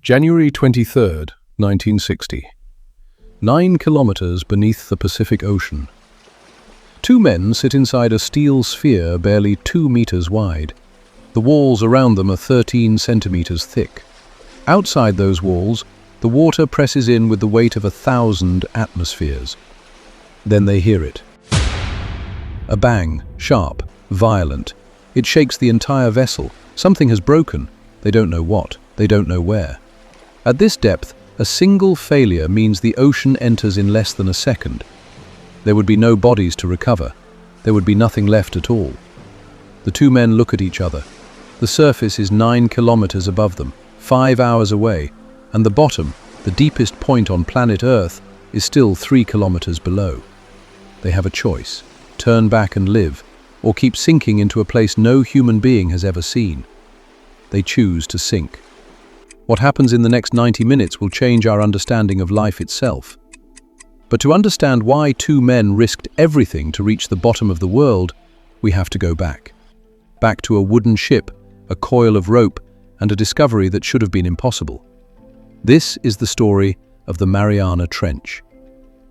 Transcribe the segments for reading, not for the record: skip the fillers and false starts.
January 23rd, 1960. 9 kilometers beneath the Pacific Ocean. Two men sit inside a steel sphere barely 2 meters wide. The walls around them are 13 centimeters thick. Outside those walls, the water presses in with the weight of 1,000 atmospheres. Then they hear it. A bang, sharp, violent. It shakes the entire vessel. Something has broken. They don't know what. They don't know where. At this depth, a single failure means the ocean enters in less than a second. There would be no bodies to recover. There would be nothing left at all. The two men look at each other. The surface is 9 kilometers above them, 5 hours away, and the bottom, the deepest point on planet Earth, is still 3 kilometers below. They have a choice: turn back and live, or keep sinking into a place no human being has ever seen. They choose to sink. What happens in the next 90 minutes will change our understanding of life itself. But to understand why two men risked everything to reach the bottom of the world, we have to go back. Back to a wooden ship, a coil of rope, and a discovery that should have been impossible. This is the story of the Mariana Trench,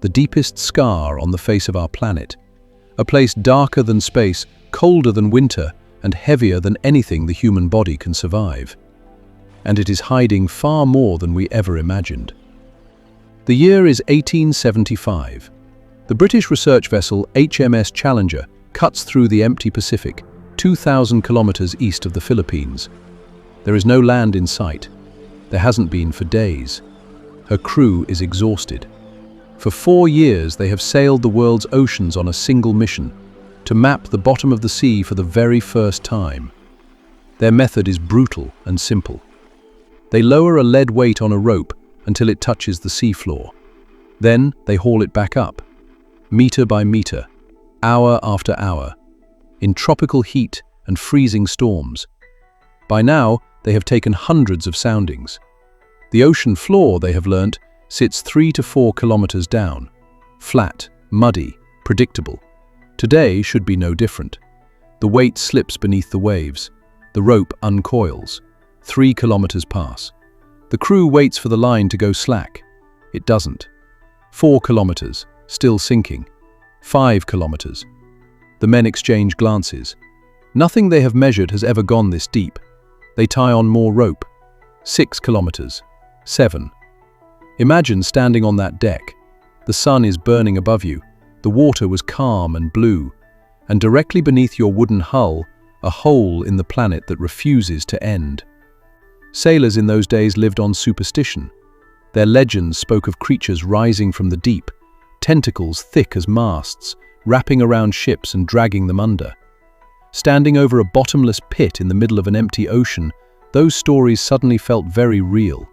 the deepest scar on the face of our planet, a place darker than space, colder than winter, and heavier than anything the human body can survive. And it is hiding far more than we ever imagined. The year is 1875. The British research vessel HMS Challenger cuts through the empty Pacific, 2,000 kilometers east of the Philippines. There is no land in sight. There hasn't been for days. Her crew is exhausted. For 4 years they have sailed the world's oceans on a single mission, to map the bottom of the sea for the very first time. Their method is brutal and simple. They lower a lead weight on a rope until it touches the seafloor. Then they haul it back up, meter by meter, hour after hour, in tropical heat and freezing storms. By now, they have taken hundreds of soundings. The ocean floor, they have learnt, sits 3 to 4 kilometers down, flat, muddy, predictable. Today should be no different. The weight slips beneath the waves. The rope uncoils. 3 kilometers pass. The crew waits for the line to go slack. It doesn't. 4 kilometers, still sinking. 5 kilometers. The men exchange glances. Nothing they have measured has ever gone this deep. They tie on more rope. 6 kilometers. 7. Imagine standing on that deck. The sun is burning above you. The water was calm and blue. And directly beneath your wooden hull, a hole in the planet that refuses to end. Sailors in those days lived on superstition. Their legends spoke of creatures rising from the deep, tentacles thick as masts, wrapping around ships and dragging them under. Standing over a bottomless pit in the middle of an empty ocean, those stories suddenly felt very real.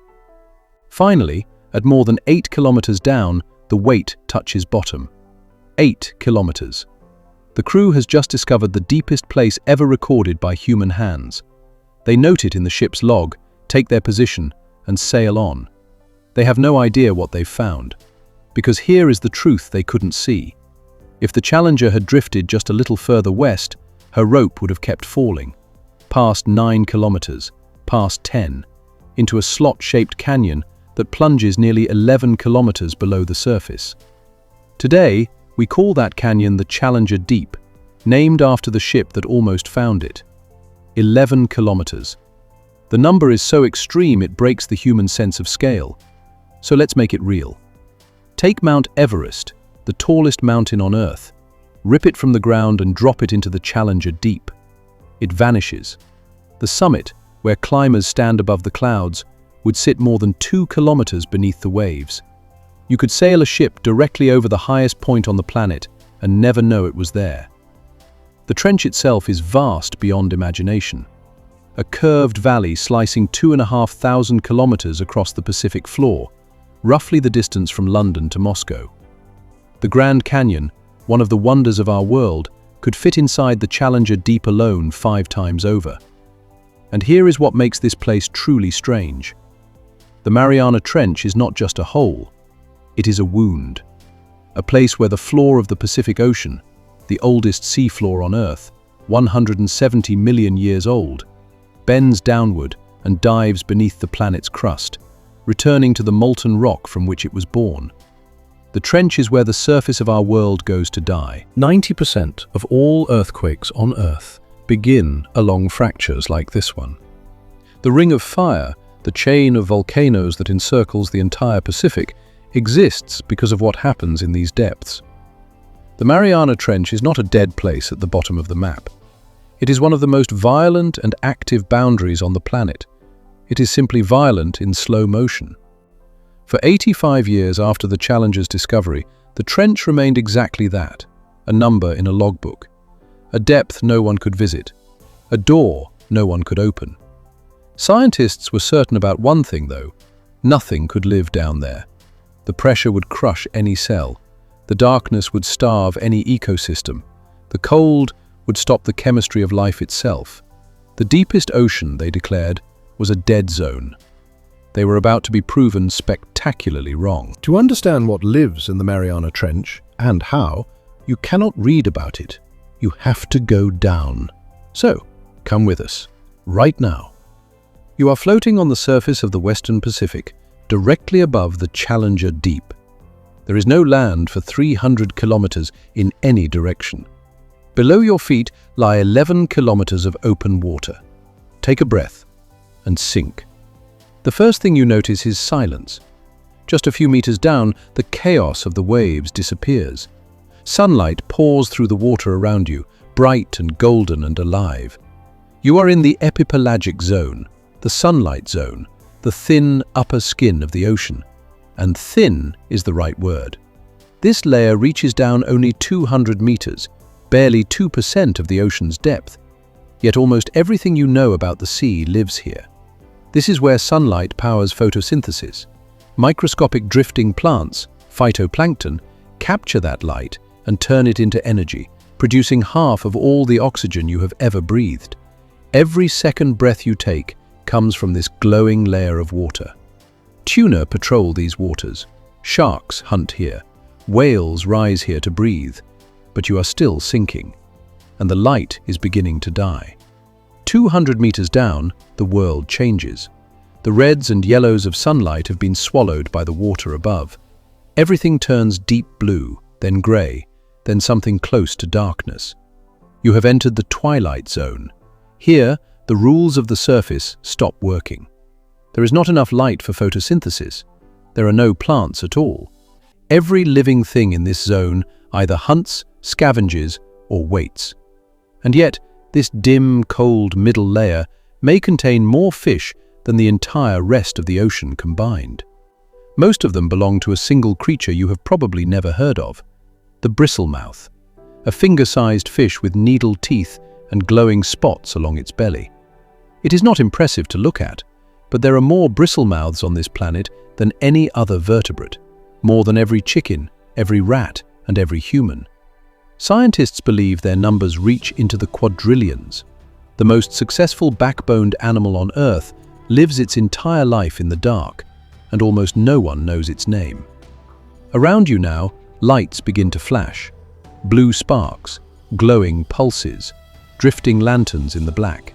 Finally, at more than 8 kilometers down, the weight touches bottom. 8 kilometers. The crew has just discovered the deepest place ever recorded by human hands. They note it in the ship's log, take their position, and sail on. They have no idea what they've found, because here is the truth they couldn't see. If the Challenger had drifted just a little further west, her rope would have kept falling, past 9 kilometers, past 10, into a slot-shaped canyon that plunges nearly 11 kilometers below the surface. Today, we call that canyon the Challenger Deep, named after the ship that almost found it. 11 kilometers. The number is so extreme it breaks the human sense of scale. So let's make it real. Take Mount Everest, the tallest mountain on Earth. Rip it from the ground and drop it into the Challenger Deep. It vanishes. The summit, where climbers stand above the clouds, would sit more than 2 kilometers beneath the waves. You could sail a ship directly over the highest point on the planet and never know it was there. The trench itself is vast beyond imagination. A curved valley slicing 2,500 kilometers across the Pacific floor, roughly the distance from London to Moscow. The Grand Canyon, one of the wonders of our world, could fit inside the Challenger Deep alone 5 times over. And here is what makes this place truly strange. The Mariana Trench is not just a hole. It is a wound. A place where the floor of the Pacific Ocean, the oldest seafloor on Earth, 170 million years old, bends downward and dives beneath the planet's crust, returning to the molten rock from which it was born. The trench is where the surface of our world goes to die. 90% of all earthquakes on Earth begin along fractures like this one. The Ring of Fire, the chain of volcanoes that encircles the entire Pacific, exists because of what happens in these depths. The Mariana Trench is not a dead place at the bottom of the map. It is one of the most violent and active boundaries on the planet. It is simply violent in slow motion. For 85 years after the Challenger's discovery, the trench remained exactly that, a number in a logbook, a depth no one could visit, a door no one could open. Scientists were certain about one thing, though: nothing could live down there. The pressure would crush any cell. The darkness would starve any ecosystem. The cold would stop the chemistry of life itself. The deepest ocean, they declared, was a dead zone. They were about to be proven spectacularly wrong. To understand what lives in the Mariana Trench, and how, you cannot read about it. You have to go down. So, come with us, right now. You are floating on the surface of the Western Pacific, directly above the Challenger Deep. There is no land for 300 kilometers in any direction. Below your feet lie 11 kilometers of open water. Take a breath and sink. The first thing you notice is silence. Just a few meters down, the chaos of the waves disappears. Sunlight pours through the water around you, bright and golden and alive. You are in the epipelagic zone, the sunlight zone, the thin upper skin of the ocean. And thin is the right word. This layer reaches down only 200 meters, barely 2% of the ocean's depth. Yet almost everything you know about the sea lives here. This is where sunlight powers photosynthesis. Microscopic drifting plants, phytoplankton, capture that light and turn it into energy, producing half of all the oxygen you have ever breathed. Every second breath you take comes from this glowing layer of water. Tuna patrol these waters. Sharks hunt here. Whales rise here to breathe. But you are still sinking, and the light is beginning to die. 200 meters down, the world changes. The reds and yellows of sunlight have been swallowed by the water above. Everything turns deep blue, then grey, then something close to darkness. You have entered the twilight zone. Here, the rules of the surface stop working. There is not enough light for photosynthesis. There are no plants at all. Every living thing in this zone either hunts, scavenges, or waits. And yet, this dim, cold middle layer may contain more fish than the entire rest of the ocean combined. Most of them belong to a single creature you have probably never heard of, the bristlemouth, a finger-sized fish with needle teeth and glowing spots along its belly. It is not impressive to look at, but there are more bristlemouths on this planet than any other vertebrate, more than every chicken, every rat, and every human. Scientists believe their numbers reach into the quadrillions. The most successful backboned animal on Earth lives its entire life in the dark, and almost no one knows its name. Around you now, lights begin to flash. Blue sparks, glowing pulses, drifting lanterns in the black.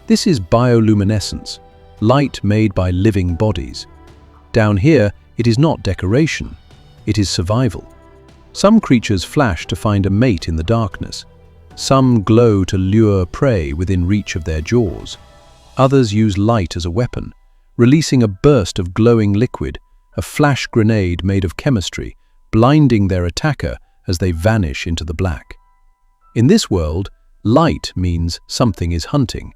This is bioluminescence, light made by living bodies. Down here, it is not decoration, it is survival. Some creatures flash to find a mate in the darkness. Some glow to lure prey within reach of their jaws. Others use light as a weapon, releasing a burst of glowing liquid, a flash grenade made of chemistry, blinding their attacker as they vanish into the black. In this world, light means something is hunting,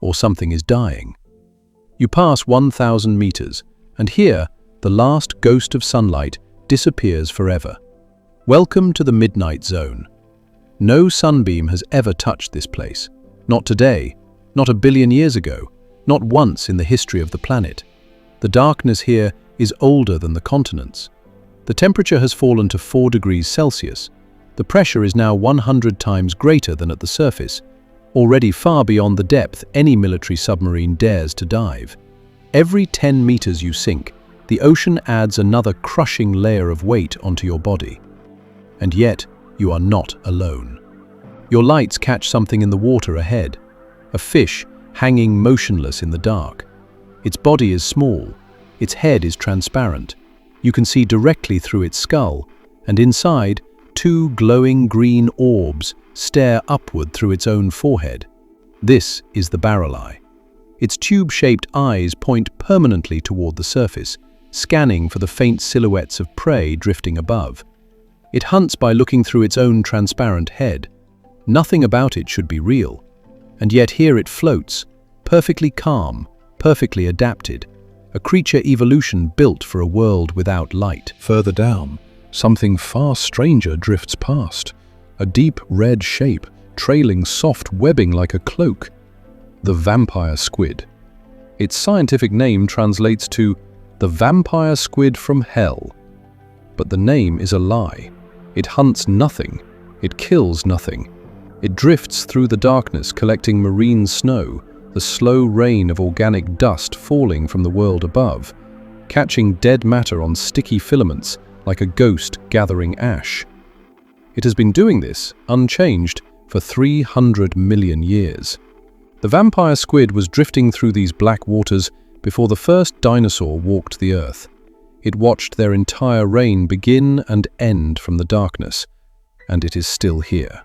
or something is dying. You pass 1,000 meters, and here, the last ghost of sunlight disappears forever. Welcome to the Midnight Zone. No sunbeam has ever touched this place. Not today, not a billion years ago, not once in the history of the planet. The darkness here is older than the continents. The temperature has fallen to 4 degrees Celsius. The pressure is now 100 times greater than at the surface, already far beyond the depth any military submarine dares to dive. Every 10 meters you sink, the ocean adds another crushing layer of weight onto your body. And yet, you are not alone. Your lights catch something in the water ahead, a fish hanging motionless in the dark. Its body is small, Its head is transparent. You can see directly through its skull, and inside, two glowing green orbs stare upward through its own forehead. This is the barrel eye. Its tube-shaped eyes point permanently toward the surface, scanning for the faint silhouettes of prey drifting above. It hunts by looking through its own transparent head. Nothing about it should be real, and yet here it floats, perfectly calm, perfectly adapted, a creature evolution built for a world without light. Further down, something far stranger drifts past, a deep red shape, trailing soft webbing like a cloak. The vampire squid. Its scientific name translates to the vampire squid from hell. But the name is a lie. It hunts nothing. It kills nothing. It drifts through the darkness, collecting marine snow, the slow rain of organic dust falling from the world above, catching dead matter on sticky filaments like a ghost gathering ash. It has been doing this, unchanged, for 300 million years. The vampire squid was drifting through these black waters before the first dinosaur walked the earth. It watched their entire reign begin and end from the darkness, and it is still here.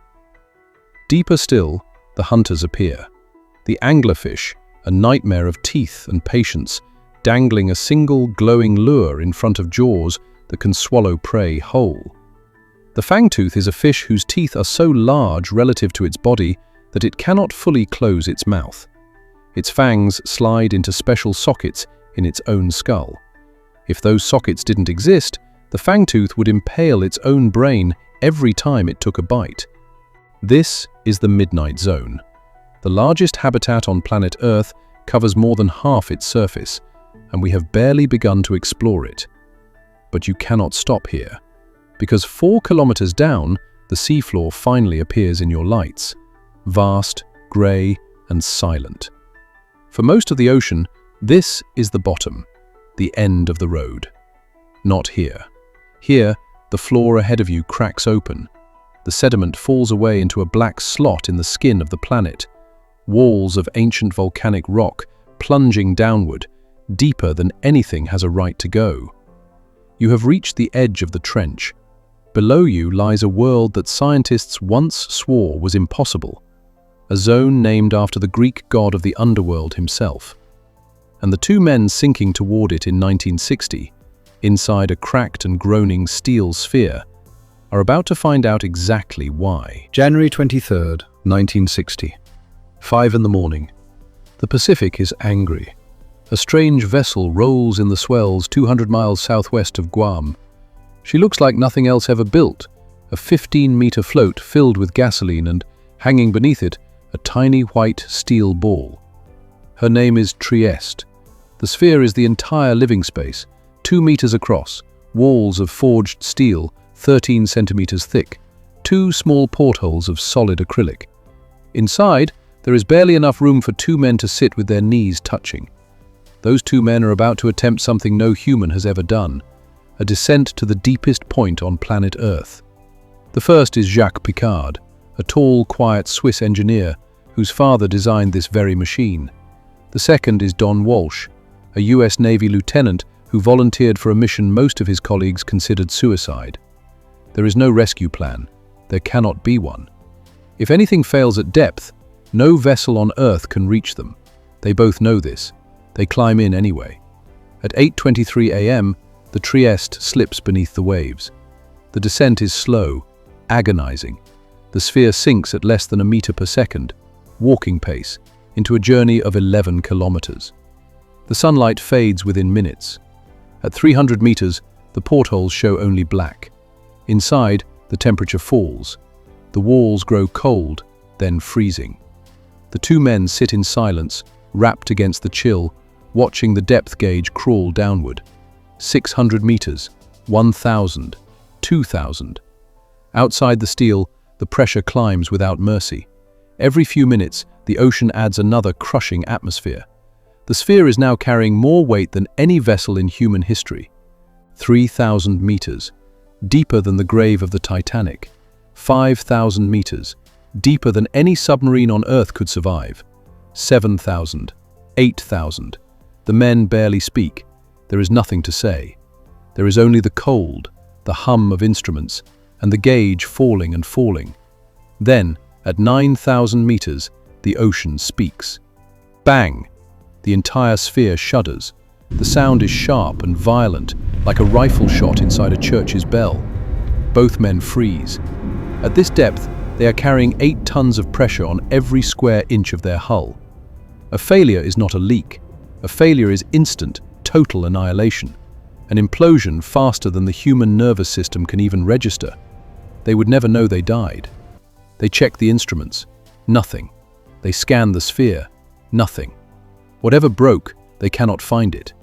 Deeper still, the hunters appear. The anglerfish, a nightmare of teeth and patience, dangling a single glowing lure in front of jaws that can swallow prey whole. The fangtooth is a fish whose teeth are so large relative to its body that it cannot fully close its mouth. Its fangs slide into special sockets in its own skull. If those sockets didn't exist, the fangtooth would impale its own brain every time it took a bite. This is the Midnight Zone. The largest habitat on planet Earth covers more than half its surface, and we have barely begun to explore it. But you cannot stop here, because 4 kilometers down, the seafloor finally appears in your lights. Vast, grey, and silent. For most of the ocean, this is the bottom, the end of the road. Not here. Here, the floor ahead of you cracks open. The sediment falls away into a black slot in the skin of the planet. Walls of ancient volcanic rock plunging downward, deeper than anything has a right to go. You have reached the edge of the trench. Below you lies a world that scientists once swore was impossible. A zone named after the Greek god of the underworld himself. And the two men sinking toward it in 1960, inside a cracked and groaning steel sphere, are about to find out exactly why. January 23rd, 1960. 5 in the morning. The Pacific is angry. A strange vessel rolls in the swells 200 miles southwest of Guam. She looks like nothing else ever built, a 15-meter float filled with gasoline and, hanging beneath it, a tiny white steel ball. Her name is Trieste. The sphere is the entire living space, 2 meters across, walls of forged steel, 13 centimeters thick, 2 small portholes of solid acrylic. Inside, there is barely enough room for 2 men to sit with their knees touching. Those 2 men are about to attempt something no human has ever done, a descent to the deepest point on planet Earth. The first is Jacques Piccard, a tall, quiet Swiss engineer whose father designed this very machine. The second is Don Walsh, a US Navy lieutenant who volunteered for a mission most of his colleagues considered suicide. There is no rescue plan. There cannot be one. If anything fails at depth, no vessel on Earth can reach them. They both know this. They climb in anyway. At 8:23 a.m., the Trieste slips beneath the waves. The descent is slow, agonizing. The sphere sinks at less than a meter per second, walking pace, into a journey of 11 kilometers. The sunlight fades within minutes. At 300 meters, the portholes show only black. Inside, the temperature falls. The walls grow cold, then freezing. The 2 men sit in silence, wrapped against the chill, watching the depth gauge crawl downward. 600 meters, 1,000, 2,000. Outside the steel, the pressure climbs without mercy. Every few minutes, the ocean adds another crushing atmosphere. The sphere is now carrying more weight than any vessel in human history. 3,000 meters, deeper than the grave of the Titanic. 5,000 meters, deeper than any submarine on Earth could survive. 7,000, 8,000. The men barely speak. there is nothing to say. There is only the cold, the hum of instruments, and the gauge falling and falling. Then, at 9,000 meters, the ocean speaks. Bang! The entire sphere shudders. The sound is sharp and violent, like a rifle shot inside a church's bell. Both men freeze. At this depth, they are carrying 8 tons of pressure on every square inch of their hull. A failure is not a leak. A failure is instant, total annihilation. An implosion faster than the human nervous system can even register. They would never know they died. They check the instruments. Nothing. They scan the sphere. Nothing. Whatever broke, they cannot find it.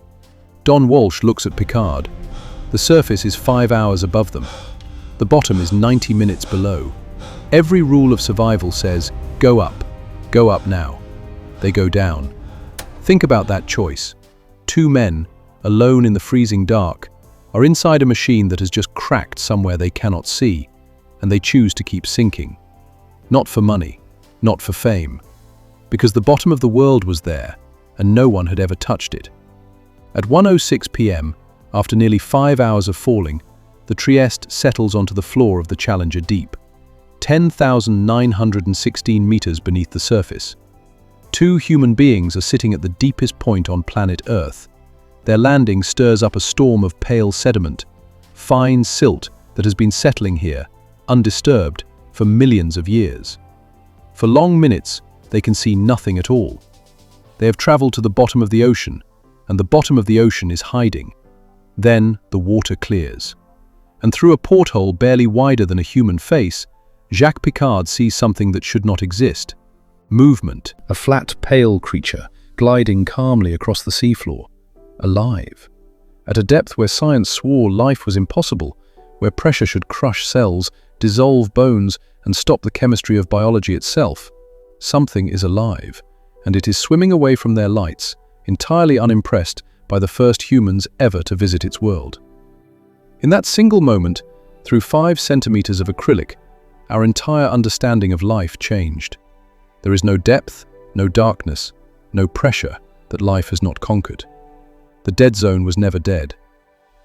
Don Walsh looks at Picard. The surface is 5 hours above them. The bottom is 90 minutes below. Every rule of survival says, go up now. They go down. Think about that choice. 2 men, alone in the freezing dark, are inside a machine that has just cracked somewhere they cannot see, and they choose to keep sinking. Not for money, not for fame, because the bottom of the world was there, and no one had ever touched it. At 1:06 p.m., after nearly 5 hours of falling, the Trieste settles onto the floor of the Challenger deep, 10,916 meters beneath the surface. 2 human beings are sitting at the deepest point on planet Earth. Their landing stirs up a storm of pale sediment, fine silt that has been settling here, undisturbed, for millions of years. For long minutes, they can see nothing at all. They have traveled to the bottom of the ocean, and the bottom of the ocean is hiding. Then the water clears. And through a porthole barely wider than a human face, Jacques Picard sees something that should not exist. Movement. A flat, pale creature, gliding calmly across the seafloor. Alive. At a depth where science swore life was impossible, where pressure should crush cells, dissolve bones, and stop the chemistry of biology itself, something is alive, and it is swimming away from their lights, entirely unimpressed by the first humans ever to visit its world. In that single moment, through 5 centimeters of acrylic, our entire understanding of life changed. There is no depth, no darkness, no pressure that life has not conquered. The dead zone was never dead.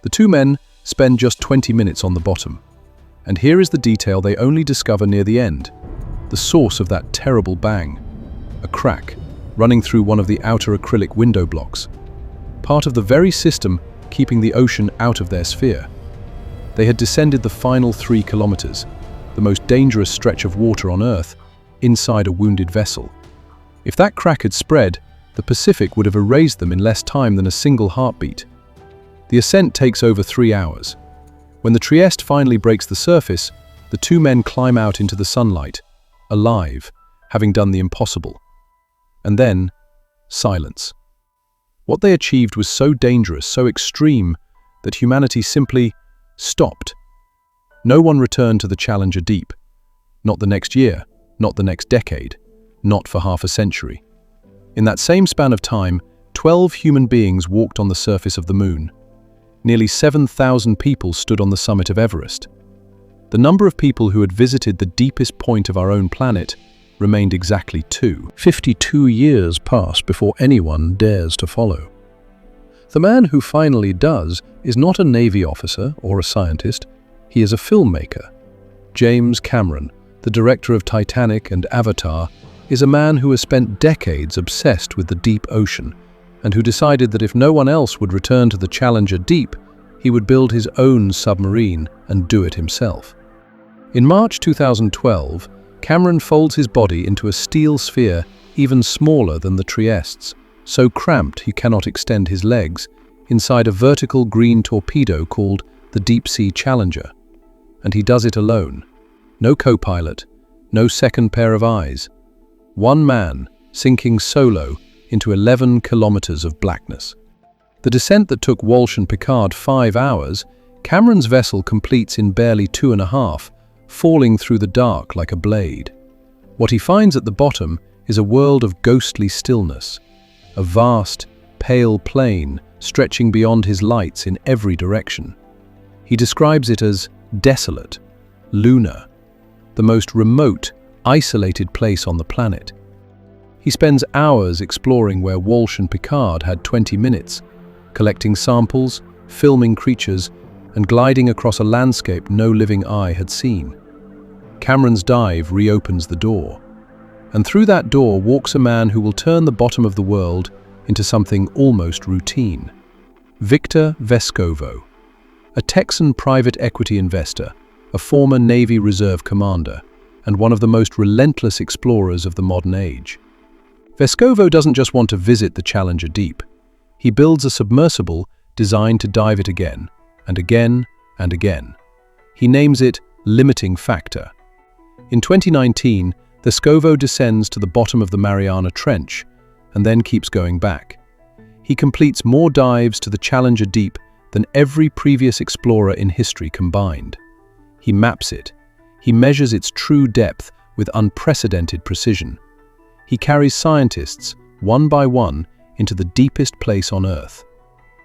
The 2 men spend just 20 minutes on the bottom. And here is the detail they only discover near the end, the source of that terrible bang. A crack running through one of the outer acrylic window blocks, part of the very system keeping the ocean out of their sphere. They had descended the final 3 kilometers, the most dangerous stretch of water on Earth, inside a wounded vessel. If that crack had spread, the Pacific would have erased them in less time than a single heartbeat. The ascent takes over 3 hours. When the Trieste finally breaks the surface, the 2 men climb out into the sunlight, alive, having done the impossible. And then, silence. What they achieved was so dangerous, so extreme, that humanity simply stopped. No one returned to the Challenger deep. Not the next year, not the next decade, not for half a century. In that same span of time, 12 human beings walked on the surface of the moon. Nearly 7,000 people stood on the summit of Everest. The number of people who had visited the deepest point of our own planet remained exactly 2. 52 years pass before anyone dares to follow. The man who finally does is not a Navy officer or a scientist, he is a filmmaker. James Cameron, the director of Titanic and Avatar, is a man who has spent decades obsessed with the deep ocean, and who decided that if no one else would return to the Challenger deep, he would build his own submarine and do it himself. In March 2012, Cameron folds his body into a steel sphere even smaller than the Trieste's, so cramped he cannot extend his legs, inside a vertical green torpedo called the Deep Sea Challenger. And he does it alone. No co-pilot, no second pair of eyes. One man, sinking solo into 11 kilometers of blackness. The descent that took Walsh and Picard 5 hours, Cameron's vessel completes in barely 2.5, falling through the dark like a blade. What he finds at the bottom is a world of ghostly stillness, a vast, pale plain stretching beyond his lights in every direction. He describes it as desolate, lunar, the most remote, isolated place on the planet. He spends hours exploring where Walsh and Picard had 20 minutes, collecting samples, filming creatures, and gliding across a landscape no living eye had seen. Cameron's dive reopens the door, and through that door walks a man who will turn the bottom of the world into something almost routine. Victor Vescovo, a Texan private equity investor, a former Navy Reserve commander, and one of the most relentless explorers of the modern age. Vescovo doesn't just want to visit the Challenger Deep. He builds a submersible designed to dive it again, and again, and again. He names it Limiting Factor. In 2019, Vescovo descends to the bottom of the Mariana Trench, and then keeps going back. He completes more dives to the Challenger Deep than every previous explorer in history combined. He maps it. He measures its true depth with unprecedented precision. He carries scientists, one by one, into the deepest place on Earth.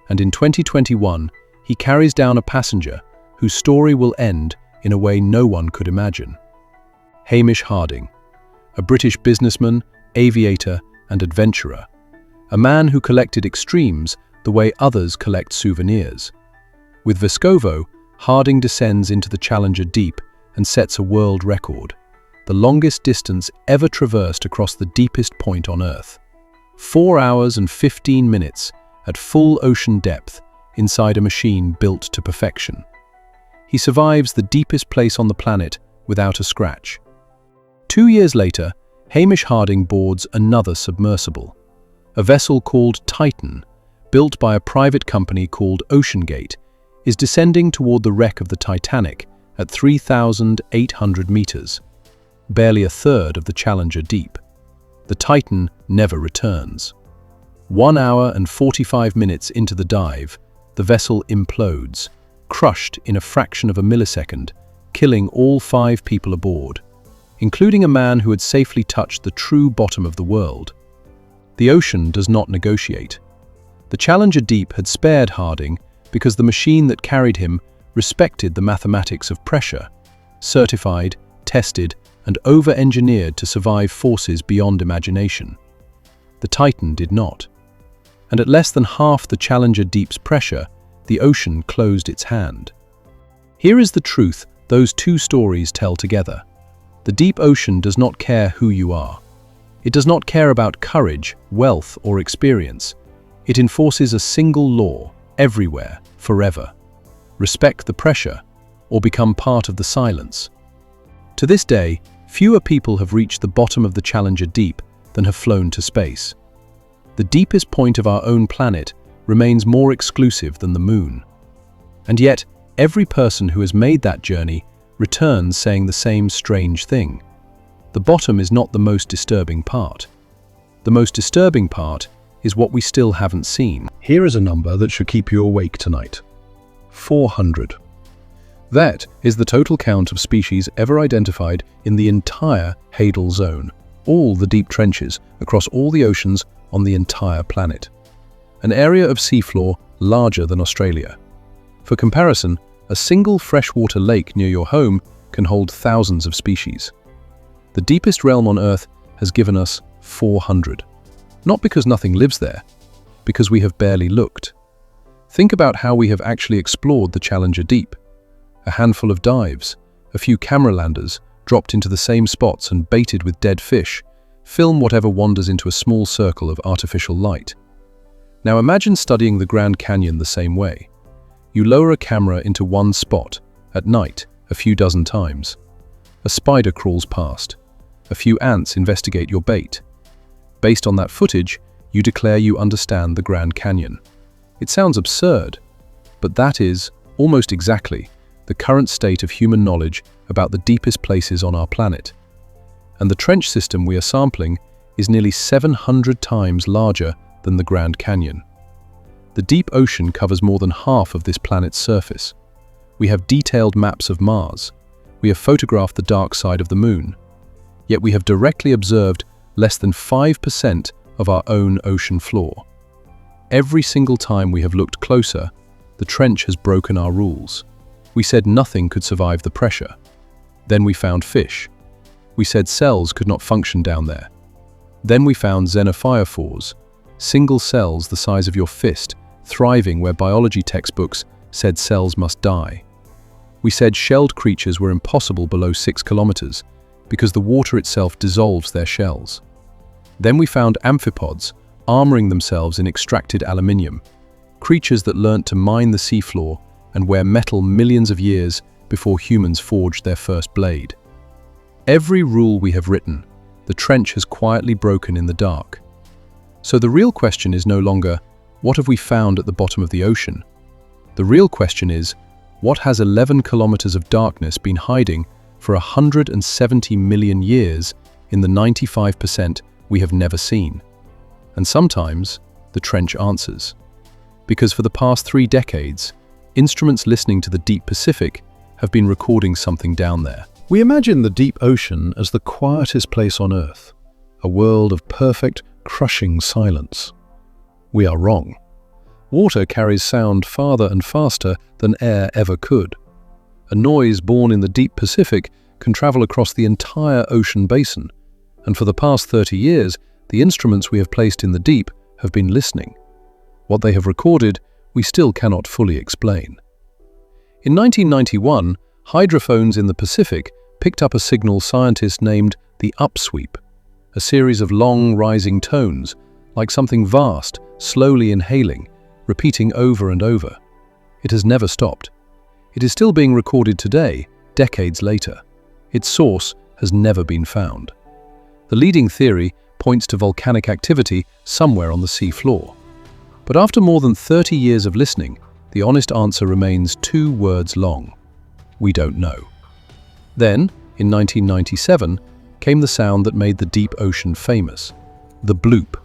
And in 2021, he carries down a passenger whose story will end in a way no one could imagine. Hamish Harding, a British businessman, aviator, and adventurer. A man who collected extremes the way others collect souvenirs. With Vescovo, Harding descends into the Challenger Deep and sets a world record, the longest distance ever traversed across the deepest point on Earth. 4 hours and 15 minutes at full ocean depth inside a machine built to perfection. He survives the deepest place on the planet without a scratch. 2 years later, Hamish Harding boards another submersible, a vessel called Titan, built by a private company called OceanGate, is descending toward the wreck of the Titanic at 3,800 meters, barely a third of the Challenger Deep. The Titan never returns. 1 hour and 45 minutes into the dive, the vessel implodes, crushed in a fraction of a millisecond, killing all 5 people aboard, including a man who had safely touched the true bottom of the world. The ocean does not negotiate. The Challenger Deep had spared Harding because the machine that carried him respected the mathematics of pressure, certified, tested, and over-engineered to survive forces beyond imagination. The Titan did not. And at less than half the Challenger Deep's pressure, the ocean closed its hand. Here is the truth those two stories tell together. The deep ocean does not care who you are. It does not care about courage, wealth, or experience. It enforces a single law, everywhere, forever. Respect the pressure, or become part of the silence. To this day, fewer people have reached the bottom of the Challenger Deep than have flown to space. The deepest point of our own planet remains more exclusive than the moon. And yet, every person who has made that journey returns saying the same strange thing. The bottom is not the most disturbing part. The most disturbing part is what we still haven't seen. Here is a number that should keep you awake tonight. 400. That is the total count of species ever identified in the entire Hadal Zone, all the deep trenches across all the oceans on the entire planet. An area of seafloor larger than Australia. For comparison, a single freshwater lake near your home can hold thousands of species. The deepest realm on Earth has given us 400. Not because nothing lives there, because we have barely looked. Think about how we have actually explored the Challenger Deep. A handful of dives, a few camera landers dropped into the same spots and baited with dead fish, film whatever wanders into a small circle of artificial light. Now imagine studying the Grand Canyon the same way. You lower a camera into one spot, at night, a few dozen times. A spider crawls past. A few ants investigate your bait. Based on that footage, you declare you understand the Grand Canyon. It sounds absurd, but that is, almost exactly, the current state of human knowledge about the deepest places on our planet. And the trench system we are sampling is nearly 700 times larger than the Grand Canyon. The deep ocean covers more than half of this planet's surface. We have detailed maps of Mars. We have photographed the dark side of the moon. Yet we have directly observed less than 5% of our own ocean floor. Every single time we have looked closer, the trench has broken our rules. We said nothing could survive the pressure. Then we found fish. We said cells could not function down there. Then we found xenophyophores, single cells the size of your fist thriving where biology textbooks said cells must die. We said shelled creatures were impossible below 6 kilometers because the water itself dissolves their shells. Then we found amphipods armoring themselves in extracted aluminium, creatures that learnt to mine the seafloor and wear metal millions of years before humans forged their first blade. Every rule we have written, the trench has quietly broken in the dark. So the real question is no longer, what have we found at the bottom of the ocean? The real question is, what has 11 kilometers of darkness been hiding for 170 million years in the 95% we have never seen? And sometimes, the trench answers. Because for the past 3 decades, instruments listening to the deep Pacific have been recording something down there. We imagine the deep ocean as the quietest place on Earth, a world of perfect, crushing silence. We are wrong. Water carries sound farther and faster than air ever could. A noise born in the deep Pacific can travel across the entire ocean basin, and for the past 30 years, the instruments we have placed in the deep have been listening. What they have recorded, we still cannot fully explain. In 1991, hydrophones in the Pacific picked up a signal scientists named the upsweep, a series of long rising tones, like something vast, slowly inhaling, repeating over and over. It has never stopped. It is still being recorded today, decades later. Its source has never been found. The leading theory points to volcanic activity somewhere on the sea floor. But after more than 30 years of listening, the honest answer remains 2 words long. We don't know. Then, in 1997, came the sound that made the deep ocean famous, the bloop,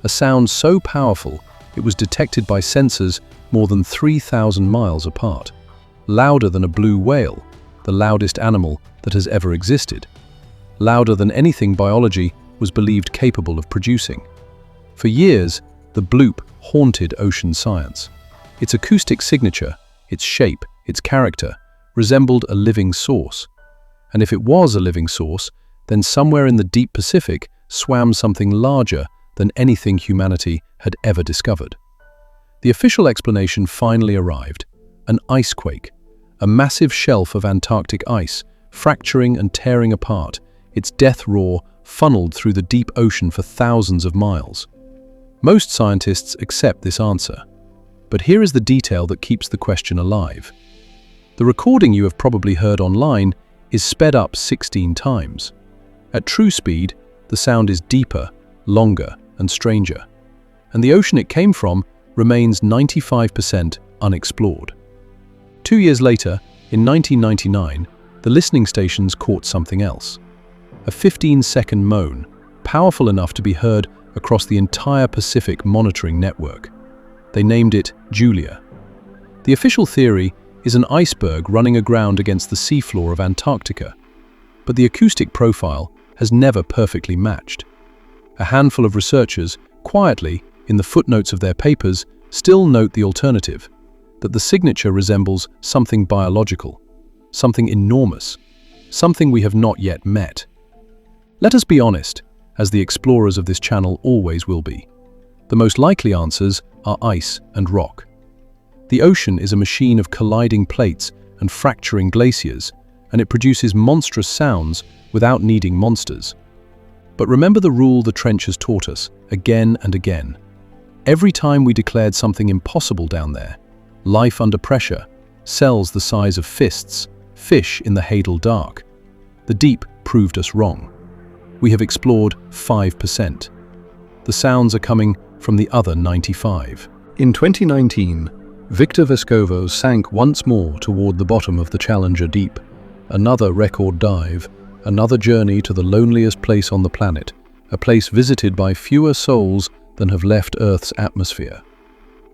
a sound so powerful it was detected by sensors more than 3,000 miles apart, louder than a blue whale, the loudest animal that has ever existed, louder than anything biology was believed capable of producing. For years, the bloop haunted ocean science. Its acoustic signature, its shape, its character, resembled a living source. And if it was a living source, then somewhere in the deep Pacific swam something larger than anything humanity had ever discovered. The official explanation finally arrived: an icequake, a massive shelf of Antarctic ice, fracturing and tearing apart, its death roar funneled through the deep ocean for thousands of miles. Most scientists accept this answer. But here is the detail that keeps the question alive. The recording you have probably heard online is sped up 16 times. At true speed, the sound is deeper, longer, and stranger. And the ocean it came from remains 95% unexplored. 2 years later, in 1999, the listening stations caught something else. A 15-second moan, powerful enough to be heard across the entire Pacific monitoring network. They named it Julia. The official theory is an iceberg running aground against the seafloor of Antarctica, but the acoustic profile has never perfectly matched. A handful of researchers, quietly, in the footnotes of their papers, still note the alternative, that the signature resembles something biological, something enormous, something we have not yet met. Let us be honest, as the explorers of this channel always will be. The most likely answers are ice and rock. The ocean is a machine of colliding plates and fracturing glaciers, and it produces monstrous sounds without needing monsters. But remember the rule the trench has taught us, again and again. Every time we declared something impossible down there, life under pressure, cells the size of fists, fish in the Hadal dark, the deep proved us wrong. We have explored 5%. The sounds are coming from the other 95%. In 2019, Victor Vescovo sank once more toward the bottom of the Challenger Deep. Another record dive, another journey to the loneliest place on the planet, a place visited by fewer souls than have left Earth's atmosphere.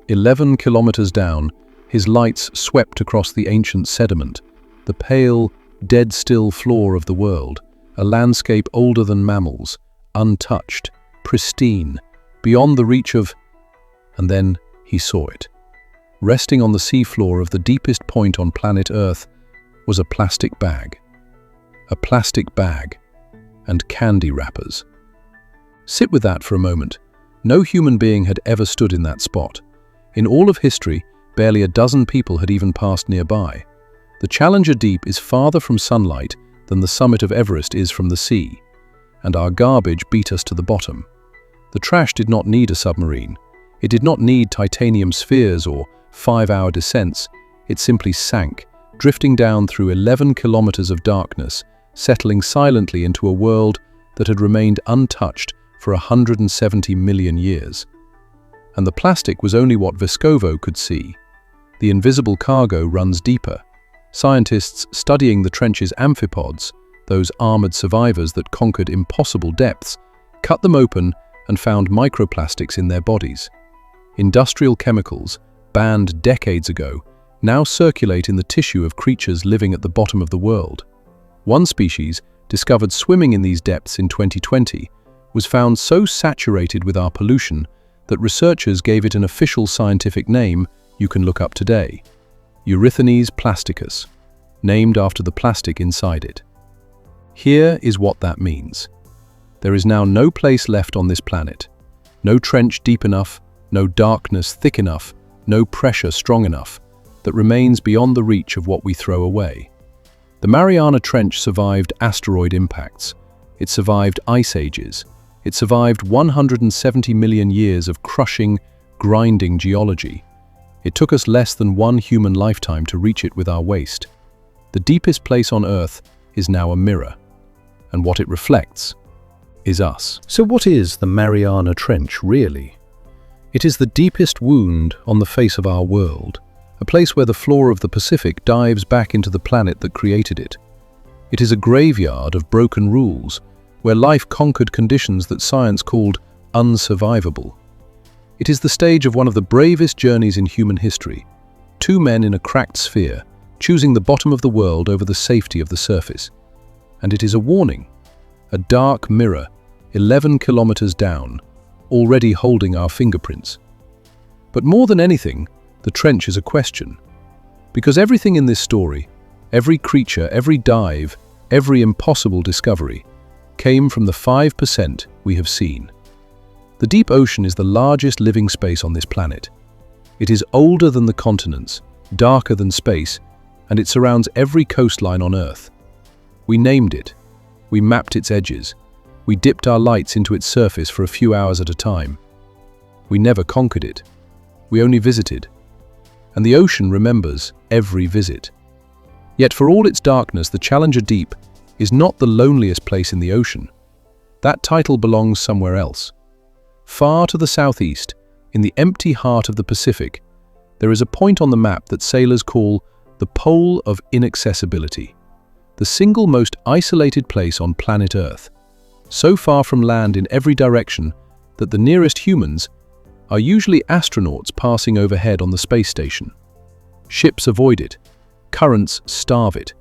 11 kilometers down, his lights swept across the ancient sediment, the pale, dead-still floor of the world, a landscape older than mammals, untouched, pristine, beyond the reach of... And then he saw it. Resting on the seafloor of the deepest point on planet Earth was a plastic bag. A plastic bag and candy wrappers. Sit with that for a moment. No human being had ever stood in that spot. In all of history, barely a dozen people had even passed nearby. The Challenger Deep is farther from sunlight than the summit of Everest is from the sea, and our garbage beat us to the bottom. The trash did not need a submarine. It did not need titanium spheres or 5-hour descents. It simply sank, drifting down through 11 kilometers of darkness, settling silently into a world that had remained untouched for 170 million years. And the plastic was only what Vescovo could see. The invisible cargo runs deeper. Scientists studying the trench's amphipods, those armored survivors that conquered impossible depths, cut them open and found microplastics in their bodies. Industrial chemicals, banned decades ago, now circulate in the tissue of creatures living at the bottom of the world. One species, discovered swimming in these depths in 2020, was found so saturated with our pollution that researchers gave it an official scientific name you can look up today: Eurythenes plasticus, named after the plastic inside it. Here is what that means. There is now no place left on this planet, no trench deep enough, no darkness thick enough, no pressure strong enough, that remains beyond the reach of what we throw away. The Mariana Trench survived asteroid impacts. It survived ice ages. It survived 170 million years of crushing, grinding geology. It took us less than one human lifetime to reach it with our waste. The deepest place on Earth is now a mirror, and what it reflects is us. So what is the Mariana Trench really? It is the deepest wound on the face of our world, a place where the floor of the Pacific dives back into the planet that created it. It is a graveyard of broken rules, where life conquered conditions that science called unsurvivable. It is the stage of one of the bravest journeys in human history, two men in a cracked sphere, choosing the bottom of the world over the safety of the surface. And it is a warning, a dark mirror, 11 kilometers down, already holding our fingerprints. But more than anything, the trench is a question. Because everything in this story, every creature, every dive, every impossible discovery, came from the 5% we have seen. The deep ocean is the largest living space on this planet. It is older than the continents, darker than space, and it surrounds every coastline on Earth. We named it. We mapped its edges. We dipped our lights into its surface for a few hours at a time. We never conquered it. We only visited. And the ocean remembers every visit. Yet for all its darkness, the Challenger Deep is not the loneliest place in the ocean. That title belongs somewhere else. Far to the southeast, in the empty heart of the Pacific, there is a point on the map that sailors call the Pole of Inaccessibility, the single most isolated place on planet Earth, so far from land in every direction that the nearest humans are usually astronauts passing overhead on the space station. Ships avoid it, currents starve it,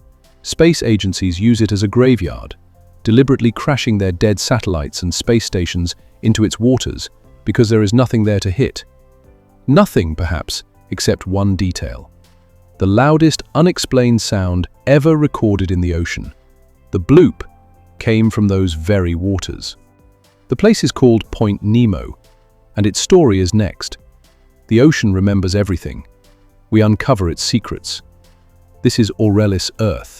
space agencies use it as a graveyard, deliberately crashing their dead satellites and space stations into its waters because there is nothing there to hit. Nothing, perhaps, except one detail: the loudest unexplained sound ever recorded in the ocean. The bloop came from those very waters. The place is called Point Nemo, and its story is next. The ocean remembers everything. We uncover its secrets. This is Aurelis Earth.